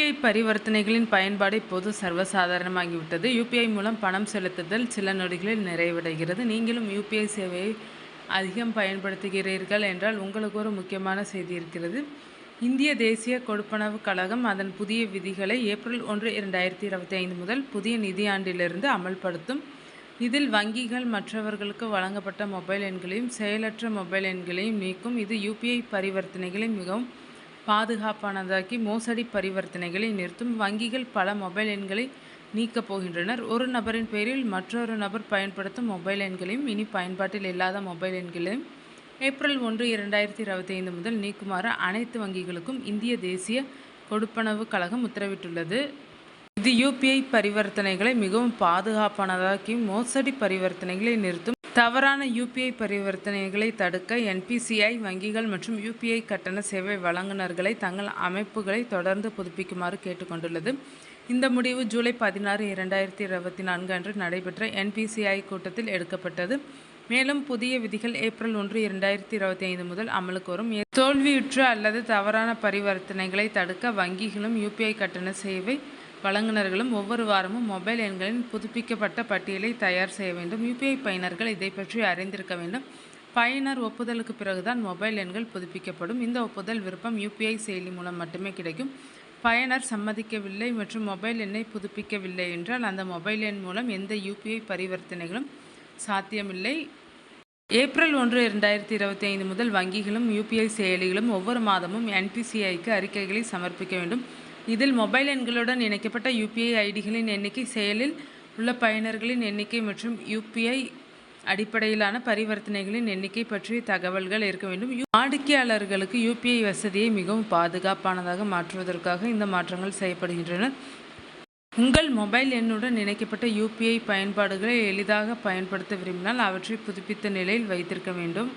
UPI பரிவர்த்தனைகளின் பயன்பாடு இப்போது சர்வசாதாரணமாகிவிட்டது. யுபிஐ மூலம் பணம் செலுத்துதல் சில நொடிகளில் நிறைவடைகிறது. நீங்களும் யுபிஐ சேவையை அதிகம் பயன்படுத்துகிறீர்கள் என்றால் உங்களுக்கு ஒரு முக்கியமான செய்தி இருக்கிறது. இந்திய தேசிய கொடுப்பனவு கழகம் அதன் புதிய விதிகளை ஏப்ரல் 1, 2025 முதல் புதிய நிதியாண்டிலிருந்து அமல்படுத்தும். இதில் வங்கிகள் மற்றவர்களுக்கு வழங்கப்பட்ட மொபைல் எண்களையும் செயலற்ற மொபைல் எண்களையும் நீக்கும். இது யுபிஐ பரிவர்த்தனைகளை மிகவும் பாதுகாப்பானதாக்கி மோசடி பரிவர்த்தனைகளை நிறுத்தும். வங்கிகள் பல மொபைல் எண்களை நீக்கப் போகின்றனர். ஒரு நபரின் பெயரில் மற்றொரு நபர் பயன்படுத்தும் மொபைல் எண்களையும் இனி பயன்பாட்டில் இல்லாத மொபைல் எண்களையும் ஏப்ரல் 1, 2025 முதல் நீக்குமாறு அனைத்து வங்கிகளுக்கும் இந்திய தேசிய கொடுப்பனவு கழகம் உத்தரவிட்டுள்ளது. இது யுபிஐ பரிவர்த்தனைகளை மிகவும் பாதுகாப்பானதாக்கி மோசடி பரிவர்த்தனைகளை நிறுத்தும். தவறான யுபிஐ பரிவர்த்தனைகளை தடுக்க என்பிசிஐ வங்கிகள் மற்றும் யுபிஐ கட்டண சேவை வழங்குநர்களை தங்கள் அமைப்புகளை தொடர்ந்து புதுப்பிக்குமாறு கேட்டுக்கொண்டுள்ளது. இந்த முடிவு ஜூலை 16, 2024 அன்று நடைபெற்ற என்பிசிஐ கூட்டத்தில் எடுக்கப்பட்டது. மேலும் புதிய விதிகள் ஏப்ரல் 1, 2025 முதல் அமலுக்கு வரும். தோல்வியுற்ற அல்லது தவறான பரிவர்த்தனைகளை தடுக்க வங்கிகளும் யுபிஐ கட்டண சேவை வழங்குநர்களும் ஒவ்வொரு வாரமும் மொபைல் எண்களின் புதுப்பிக்கப்பட்ட பட்டியலை தயார் செய்ய வேண்டும். யுபிஐ பயனர்கள் இதை பற்றி அறிந்திருக்க வேண்டும். பயனர் ஒப்புதலுக்கு பிறகுதான் மொபைல் எண்கள் புதுப்பிக்கப்படும். இந்த ஒப்புதல் விருப்பம் யுபிஐ செயலி மூலம் மட்டுமே கிடைக்கும். பயனர் சம்மதிக்கவில்லை மற்றும் மொபைல் எண்ணை புதுப்பிக்கவில்லை என்றால் அந்த மொபைல் எண் மூலம் எந்த யுபிஐ பரிவர்த்தனைகளும் சாத்தியமில்லை. ஏப்ரல் 1, 2025 முதல் வங்கிகளும் யுபிஐ செயலிகளும் ஒவ்வொரு மாதமும் என்பிசிஐக்கு அறிக்கைகளை சமர்ப்பிக்க வேண்டும். இதில் மொபைல் எண்களுடன் இணைக்கப்பட்ட யுபிஐ ஐடிகளின் எண்ணிக்கை, செயலில் உள்ள பயனர்களின் எண்ணிக்கை மற்றும் யுபிஐ அடிப்படையிலான பரிவர்த்தனைகளின் எண்ணிக்கை பற்றிய தகவல்கள் இருக்க வேண்டும். வாடிக்கையாளர்களுக்கு யுபிஐ வசதியை மிகவும் பாதுகாப்பானதாக மாற்றுவதற்காக இந்த மாற்றங்கள் செய்யப்படுகின்றன. உங்கள் மொபைல் எண்ணுடன் இணைக்கப்பட்ட யுபிஐ பயன்பாடுகளை எளிதாக பயன்படுத்த விரும்பினால் அவற்றை புதுப்பித்த நிலையில் வைத்திருக்க வேண்டும்.